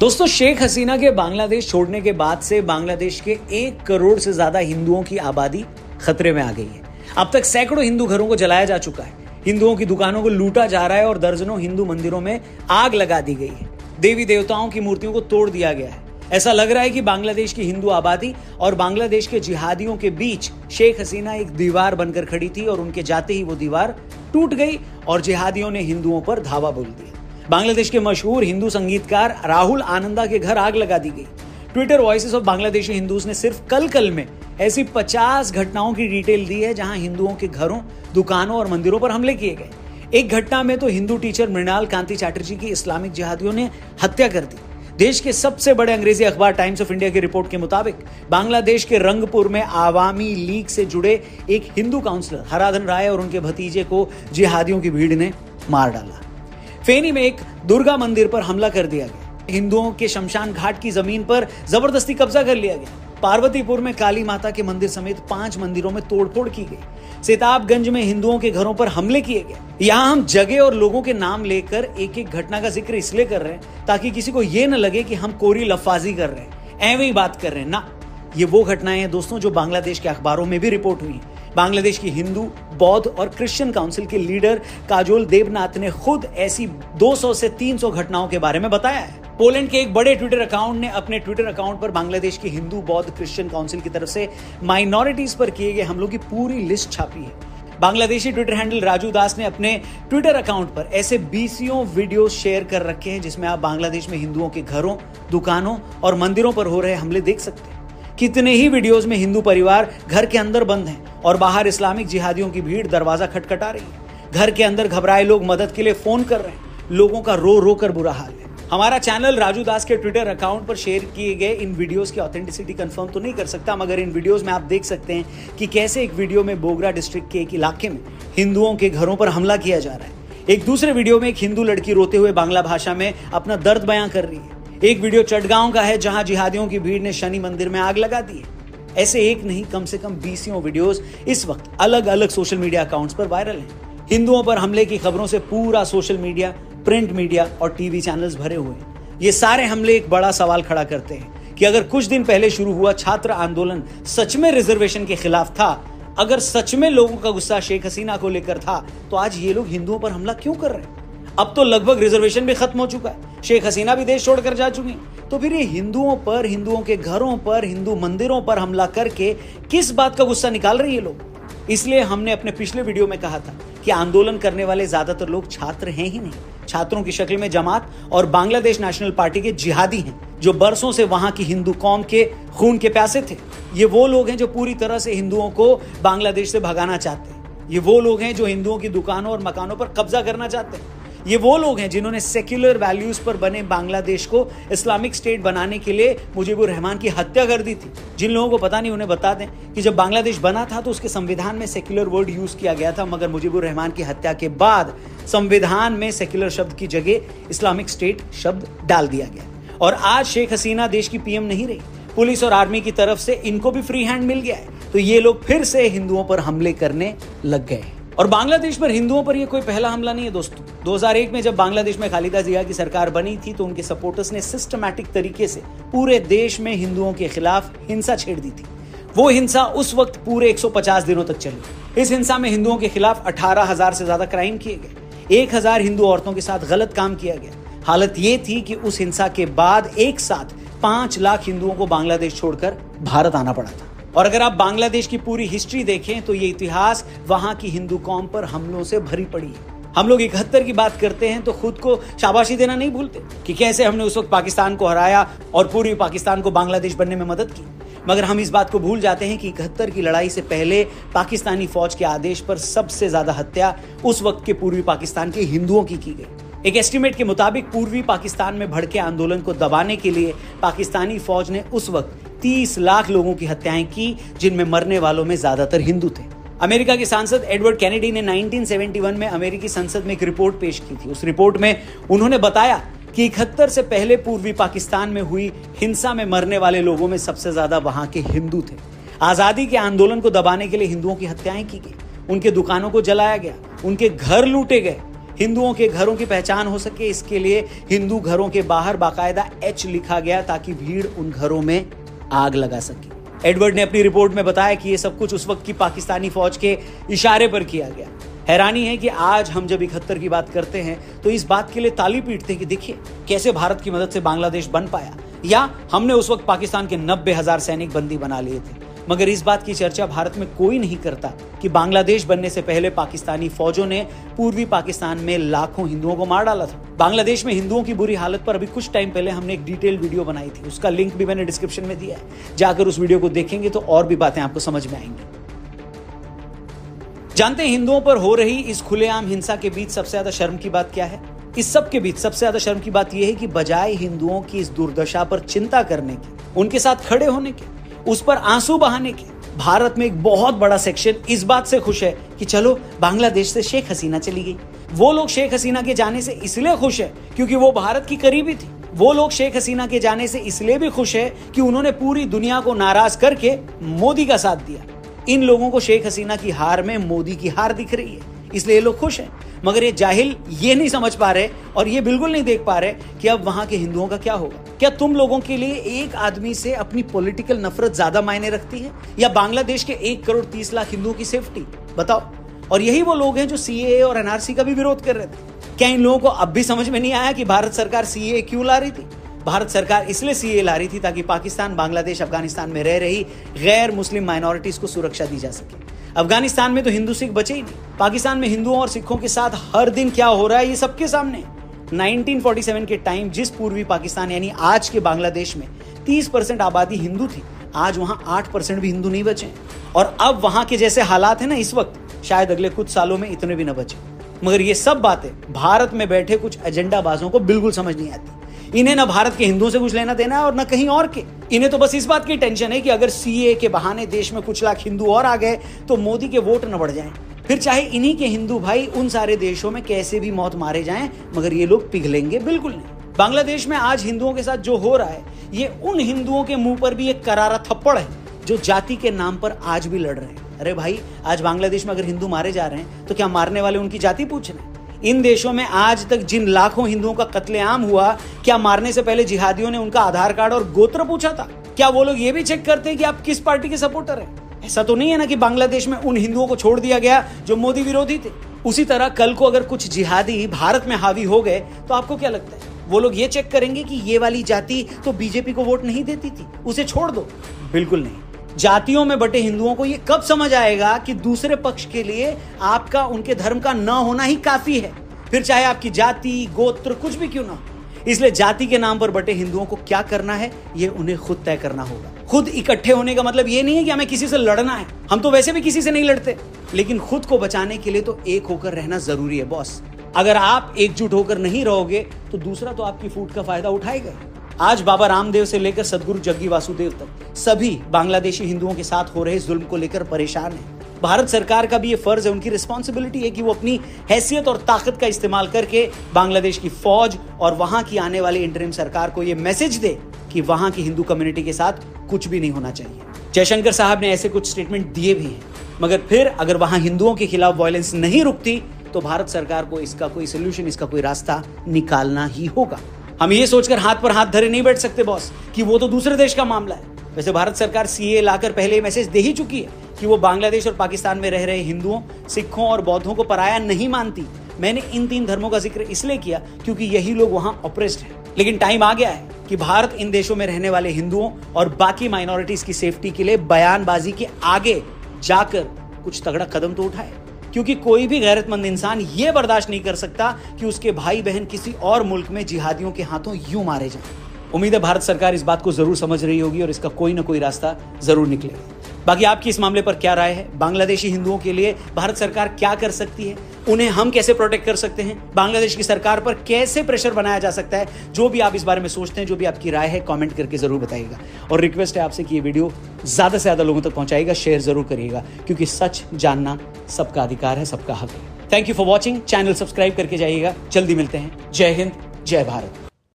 दोस्तों, शेख हसीना के बांग्लादेश छोड़ने के बाद से बांग्लादेश के 1 करोड़ से ज्यादा हिंदुओं की आबादी खतरे में आ गई है। अब तक सैकड़ों हिंदू घरों को जलाया जा चुका है, हिंदुओं की दुकानों को लूटा जा रहा है और दर्जनों हिंदू मंदिरों में आग लगा दी गई है। देवी देवताओं की मूर्तियों को तोड़ दिया गया है। ऐसा लग रहा है कि बांग्लादेश की हिंदू आबादी और बांग्लादेश के जिहादियों के बीच शेख हसीना एक दीवार बनकर खड़ी थी और उनके जाते ही वो दीवार टूट गई और जिहादियों ने हिंदुओं पर धावा बोल दिया। बांग्लादेश के मशहूर हिंदू संगीतकार राहुल आनंदा के घर आग लगा दी गई। Twitter voices of Bangladeshi Hindus ने सिर्फ कल में ऐसी 50 घटनाओं की डिटेल दी है जहां हिंदुओं के घरों, दुकानों और मंदिरों पर हमले किए गए। एक घटना में तो हिंदू टीचर मृणाल कांति चैटर्जी की इस्लामिक जिहादियों ने हत्या कर दी। देश के सबसे बड़े अंग्रेजी अखबार टाइम्स ऑफ इंडिया की रिपोर्ट के मुताबिक बांग्लादेश के रंगपुर में आवामी लीग से जुड़े एक हिंदू काउंसलर हराधन राय और उनके भतीजे को जिहादियों की भीड़ ने मार डाला। फेनी में एक दुर्गा मंदिर पर हमला कर दिया गया। हिंदुओं के शमशान घाट की जमीन पर जबरदस्ती कब्जा कर लिया गया। पार्वतीपुर में काली माता के मंदिर समेत 5 मंदिरों में तोड़फोड़ की गई। सेताबगंज में हिंदुओं के घरों पर हमले किए गए। यहां हम जगह और लोगों के नाम लेकर एक एक घटना का जिक्र इसलिए कर रहे हैं ताकि किसी को यह न लगे कि हम कोरी लफाजी कर रहे हैं, एवं ही बात कर रहे हैं ना। ये वो घटनाएं हैं दोस्तों जो बांग्लादेश के अखबारों में भी रिपोर्ट हुई। बांग्लादेश की हिंदू, बौद्ध और क्रिश्चियन काउंसिल के लीडर काजोल देवनाथ ने खुद ऐसी 200 से 300 घटनाओं के बारे में बताया है। पोलैंड के एक बड़े ट्विटर अकाउंट ने अपने ट्विटर अकाउंट पर बांग्लादेश की हिंदू, बौद्ध, क्रिश्चियन काउंसिल की तरफ से माइनॉरिटीज पर किए गए हमलों की पूरी लिस्ट छापी है। बांग्लादेशी ट्विटर हैंडल राजू दास ने अपने ट्विटर अकाउंट पर ऐसे 20 वीडियो शेयर कर रखे हैं जिसमें आप बांग्लादेश में हिंदुओं के घरों, दुकानों और मंदिरों पर हो रहे हमले देख सकते हैं। कितने ही वीडियोस में हिंदू परिवार घर के अंदर बंद हैं और बाहर इस्लामिक जिहादियों की भीड़ दरवाजा खटखटा रही है। घर के अंदर घबराए लोग मदद के लिए फोन कर रहे हैं। लोगों का रो रो कर बुरा हाल है। हमारा चैनल राजू दास के ट्विटर अकाउंट पर शेयर किए गए इन वीडियोस की ऑथेंटिसिटी कंफर्म तो नहीं कर सकता, मगर इन वीडियोस में आप देख सकते हैं कि कैसे एक वीडियो में बोगरा डिस्ट्रिक्ट के एक इलाके में हिंदुओं के घरों पर हमला किया जा रहा है। एक दूसरे वीडियो में एक हिंदू लड़की रोते हुए बांग्ला भाषा में अपना दर्द बयां कर रही है। एक वीडियो चटगांव का है जहां जिहादियों की भीड़ ने शनि मंदिर में आग लगा दी है। ऐसे एक नहीं, कम से कम 20 वीडियोस इस वक्त अलग अलग सोशल मीडिया अकाउंट्स पर वायरल हैं। हिंदुओं पर हमले की खबरों से पूरा सोशल मीडिया, प्रिंट मीडिया और टीवी चैनल्स भरे हुए हैं। ये सारे हमले एक बड़ा सवाल खड़ा करते हैं कि अगर कुछ दिन पहले शुरू हुआ छात्र आंदोलन सच में रिजर्वेशन के खिलाफ था, अगर सच में लोगों का गुस्सा शेख हसीना को लेकर था, तो आज ये लोग हिंदुओं पर हमला क्यों कर रहे हैं? अब तो लगभग रिजर्वेशन भी खत्म हो चुका है, शेख हसीना भी देश छोड़कर जा चुकी हैं। तो फिर ये हिंदुओं पर, हिंदुओं के घरों पर, हिंदू मंदिरों पर हमला करके किस बात का गुस्सा निकाल रहे हैं ये लोग? इसलिए हमने अपने पिछले वीडियो में कहा था कि आंदोलन करने वाले ज्यादातर लोग छात्र हैं ही नहीं। छात्रों की शक्ल में जमात और बांग्लादेश नेशनल पार्टी के जिहादी हैं जो बरसों से वहां की हिंदू कौम के खून के प्यासे थे। ये वो लोग हैं जो पूरी तरह से हिंदुओं को बांग्लादेश से भगाना चाहते हैं। ये वो लोग हैं जो हिंदुओं की दुकानों और मकानों पर कब्जा करना चाहते हैं। ये वो लोग हैं जिन्होंने सेक्युलर वैल्यूज पर बने बांग्लादेश को इस्लामिक स्टेट बनाने के लिए मुजीबुर रहमान की हत्या कर दी थी। जिन लोगों को पता नहीं उन्हें बता दें कि जब बांग्लादेश बना था तो उसके संविधान में सेक्युलर वर्ड यूज किया गया था, मगर मुजीबुर रहमान की हत्या के बाद संविधान में सेक्युलर शब्द की जगह इस्लामिक स्टेट शब्द डाल दिया गया। और आज शेख हसीना देश की पीएम नहीं रही, पुलिस और आर्मी की तरफ से इनको भी फ्री हैंड मिल गया है, तो ये लोग फिर से हिंदुओं पर हमले करने लग गए। और बांग्लादेश पर हिंदुओं पर यह कोई पहला हमला नहीं है दोस्तों। 2001 में जब बांग्लादेश में खालिदा जिया की सरकार बनी थी तो उनके सपोर्टर्स ने सिस्टमैटिक तरीके से पूरे देश में हिंदुओं के खिलाफ हिंसा छेड़ दी थी। वो हिंसा उस वक्त पूरे 150 दिनों तक चली। इस हिंसा में हिंदुओं के खिलाफ 18,000 से ज्यादा क्राइम किए गए। 1,000 हिंदू औरतों के साथ गलत काम किया गया। हालत ये थी कि उस हिंसा के बाद एक साथ 5 लाख हिंदुओं को बांग्लादेश छोड़कर भारत आना पड़ा था। और अगर आप बांग्लादेश की पूरी हिस्ट्री देखें तो ये इतिहास वहां की हिंदू कौम पर हमलों से भरी पड़ी है। हम लोग 71 की बात करते हैं तो खुद को शाबाशी देना नहीं भूलते कि कैसे हमने उस वक्त पाकिस्तान को हराया और पूर्वी पाकिस्तान को बांग्लादेश बनने में मदद की। मगर हम इस बात को भूल जाते हैं कि 71 की लड़ाई से पहले पाकिस्तानी फौज के आदेश पर सबसे ज्यादा हत्या उस वक्त के पूर्वी पाकिस्तान के हिंदुओं की गई। एक एस्टीमेट के मुताबिक पूर्वी पाकिस्तान में भड़के आंदोलन को दबाने के लिए पाकिस्तानी फौज ने उस वक्त 30 लाख लोगों की हत्याएं की, जिनमें मरने वालों में ज्यादातर हिंदू थे। अमेरिका के सांसद एडवर्ड कैनेडी ने 1971 में अमेरिकी संसद में एक रिपोर्ट पेश की थी। उस रिपोर्ट में उन्होंने बताया कि 71 से पहले पूर्वी पाकिस्तान में हुई हिंसा में मरने वाले लोगों में सबसे ज्यादा वहां के हिंदू थे। आजादी के आंदोलन को दबाने के लिए हिंदुओं की हत्याएं की गई, उनके दुकानों को जलाया गया, उनके घर लूटे गए। हिंदुओं के घरों की पहचान हो सके, इसके लिए हिंदू घरों के बाहर बाकायदा H लिखा गया ताकि भीड़ उन घरों में आग लगा सके। एडवर्ड ने अपनी रिपोर्ट में बताया कि यह सब कुछ उस वक्त की पाकिस्तानी फौज के इशारे पर किया गया। हैरानी है कि आज हम जब 71 की बात करते हैं तो इस बात के लिए ताली पीटते हैं कि देखिए कैसे भारत की मदद से बांग्लादेश बन पाया, या हमने उस वक्त पाकिस्तान के 90,000 सैनिक बंदी बना लिए थे। मगर इस बात की चर्चा भारत में कोई नहीं करता कि बांग्लादेश बनने से पहले पाकिस्तानी फौजों ने पूर्वी पाकिस्तान में लाखों हिंदुओं को मार डाला था। बांग्लादेश में हिंदुओं की बुरी हालत पर अभी कुछ टाइम पहले हमने एक डिटेल वीडियो बनाई थी, उसका लिंक भी मैंने डिस्क्रिप्शन में दिया है। जाकर उस वीडियो को देखेंगे तो और भी बातें आपको समझ में आएंगी। जानते हैं हिंदुओं पर हो रही इस खुलेआम हिंसा के बीच सबसे ज्यादा शर्म की बात क्या है? इस सब के बीच सबसे ज्यादा शर्म की बात यह है कि बजाय हिंदुओं की इस दुर्दशा पर चिंता करने की, उनके साथ खड़े होने के, उस पर आंसू बहाने के, भारत में एक बहुत बड़ा सेक्शन इस बात से खुश है कि चलो बांग्लादेश से शेख हसीना चली गई। वो लोग शेख हसीना के जाने से इसलिए खुश है क्योंकि वो भारत की करीबी थी। वो लोग शेख हसीना के जाने से इसलिए भी खुश है कि उन्होंने पूरी दुनिया को नाराज करके मोदी का साथ दिया। इन लोगों को शेख हसीना की हार में मोदी की हार दिख रही है, इसलिए ये लोग खुश हैं। मगर ये जाहिल ये नहीं समझ पा रहे और ये बिल्कुल नहीं देख पा रहे कि अब वहां के हिंदुओं का क्या होगा। क्या तुम लोगों के लिए एक आदमी से अपनी पॉलिटिकल नफरत ज्यादा मायने रखती है या बांग्लादेश के 1 करोड़ 30 लाख हिंदुओं की सेफ्टी? बताओ। और यही वो लोग हैं जो CAA और NRC का भी विरोध कर रहे थे। क्या इन लोगों को अब भी समझ में नहीं आया कि भारत सरकार CAA क्यों ला रही थी? भारत सरकार इसलिए CAA ला रही थी ताकि पाकिस्तान, बांग्लादेश, अफगानिस्तान में रह रही गैर मुस्लिम माइनॉरिटीज को सुरक्षा दी जा सके। अफगानिस्तान में तो हिंदू सिख बचे ही नहीं। पाकिस्तान में हिंदुओं और सिखों के साथ हर दिन क्या हो रहा है ये सबके सामने। 1947 के टाइम जिस पूर्वी पाकिस्तान यानी आज के बांग्लादेश में 30% आबादी हिंदू थी, आज वहां 8% भी हिंदू नहीं बचे। और अब वहां के जैसे हालात है ना इस वक्त, शायद अगले कुछ सालों में इतने भी न बचे। मगर ये सब बातें भारत में बैठे कुछ एजेंडाबाजों को बिल्कुल समझ नहीं आती। इन्हें ना भारत के हिंदुओं से कुछ लेना देना है और ना कहीं और के। इन्हें तो बस इस बात की टेंशन है कि अगर CAA के बहाने देश में कुछ लाख हिंदू और आ गए तो मोदी के वोट न बढ़ जाएं। फिर चाहे इन्हीं के हिंदू भाई उन सारे देशों में कैसे भी मौत मारे जाएं, मगर ये लोग पिघलेंगे बिल्कुल नहीं। बांग्लादेश में आज हिंदुओं के साथ जो हो रहा है, ये उन हिंदुओं के मुंह पर भी एक करारा थप्पड़ है जो जाति के नाम पर आज भी लड़ रहे हैं। अरे भाई, आज बांग्लादेश में अगर हिंदू मारे जा रहे हैं तो क्या मारने वाले उनकी जाति पूछ रहे हैं? इन देशों में आज तक जिन लाखों हिंदुओं का कत्लेआम हुआ, क्या मारने से पहले जिहादियों ने उनका आधार कार्ड और गोत्र पूछा था? क्या वो लोग ये भी चेक करते हैं कि आप किस पार्टी के सपोर्टर हैं? ऐसा तो नहीं है ना कि बांग्लादेश में उन हिंदुओं को छोड़ दिया गया जो मोदी विरोधी थे। उसी तरह कल को अगर कुछ जिहादी भारत में हावी हो गए तो आपको क्या लगता है वो लोग ये चेक करेंगे कि ये वाली जाति तो बीजेपी को वोट नहीं देती थी, उसे छोड़ दो? बिल्कुल नहीं। जातियों में बटे हिंदुओं को ये कब समझ आएगा कि दूसरे पक्ष के लिए आपका उनके धर्म का न होना ही काफी है, फिर चाहे आपकी जाति, गोत्र कुछ भी क्यों ना हो। इसलिए जाति के नाम पर बटे हिंदुओं को क्या करना है ये उन्हें खुद तय करना होगा। खुद इकट्ठे होने का मतलब ये नहीं है कि हमें किसी से लड़ना है, हम तो वैसे भी किसी से नहीं लड़ते, लेकिन खुद को बचाने के लिए तो एक होकर रहना जरूरी है बॉस। अगर आप एकजुट होकर नहीं रहोगे तो दूसरा तो आपकी फूट का फायदा उठाएगा। आज बाबा रामदेव से लेकर सदगुरु जग्गी वासुदेव तक सभी बांग्लादेशी हिंदुओं के साथ हो रहे जुल्म को लेकर परेशान हैं। भारत सरकार का भी ये फर्ज है, उनकी रिस्पॉन्सिबिलिटी है कि वो अपनी हैसियत और ताकत का इस्तेमाल करके बांग्लादेश की फौज और वहां की आने वाली इंटरिम सरकार को ये मैसेज दे कि वहां की हिंदू कम्युनिटी के साथ कुछ भी नहीं होना चाहिए। जयशंकर साहब ने ऐसे कुछ स्टेटमेंट दिए भी हैं, मगर फिर अगर वहां हिंदुओं के खिलाफ वायलेंस नहीं रुकती तो भारत सरकार को इसका कोई सोल्यूशन, इसका कोई रास्ता निकालना ही होगा। हम ये सोचकर हाथ पर हाथ धरे नहीं बैठ सकते बॉस कि वो तो दूसरे देश का मामला है। वैसे भारत सरकार CAA लाकर पहले मैसेज दे ही चुकी है कि वो बांग्लादेश और पाकिस्तान में रह रहे हिंदुओं, सिखों और बौद्धों को पराया नहीं मानती। मैंने इन 3 धर्मों का जिक्र इसलिए किया क्योंकि यही लोग वहां ऑप्रेस्ड हैं। लेकिन टाइम आ गया है कि भारत इन देशों में रहने वाले हिंदुओं और बाकी माइनॉरिटीज की सेफ्टी के लिए बयानबाजी के आगे जाकर कुछ तगड़ा कदम तो उठाए, क्योंकि कोई भी गैरतमंद इंसान ये बर्दाश्त नहीं कर सकता कि उसके भाई बहन किसी और मुल्क में जिहादियों के हाथों यूं मारे जाएं। उम्मीद है भारत सरकार इस बात को जरूर समझ रही होगी और इसका कोई ना कोई रास्ता जरूर निकलेगा। बाकी आपकी इस मामले पर क्या राय है? बांग्लादेशी हिंदुओं के लिए भारत सरकार क्या कर सकती है? उन्हें हम कैसे प्रोटेक्ट कर सकते हैं? बांग्लादेश की सरकार पर कैसे प्रेशर बनाया जा सकता है? जो भी आप इस बारे में सोचते हैं, जो भी आपकी राय है, कमेंट करके जरूर बताइएगा। और रिक्वेस्ट है आपसे कि ये वीडियो ज्यादा से ज्यादा लोगों तक पहुंचाइएगा, शेयर जरूर करिएगा, क्योंकि सच जानना सबका अधिकार है, सबका हक है। Thank you for watching. Channel subscribe करके जाइएगा। जल्दी मिलते हैं। जय हिंद, जय भारत।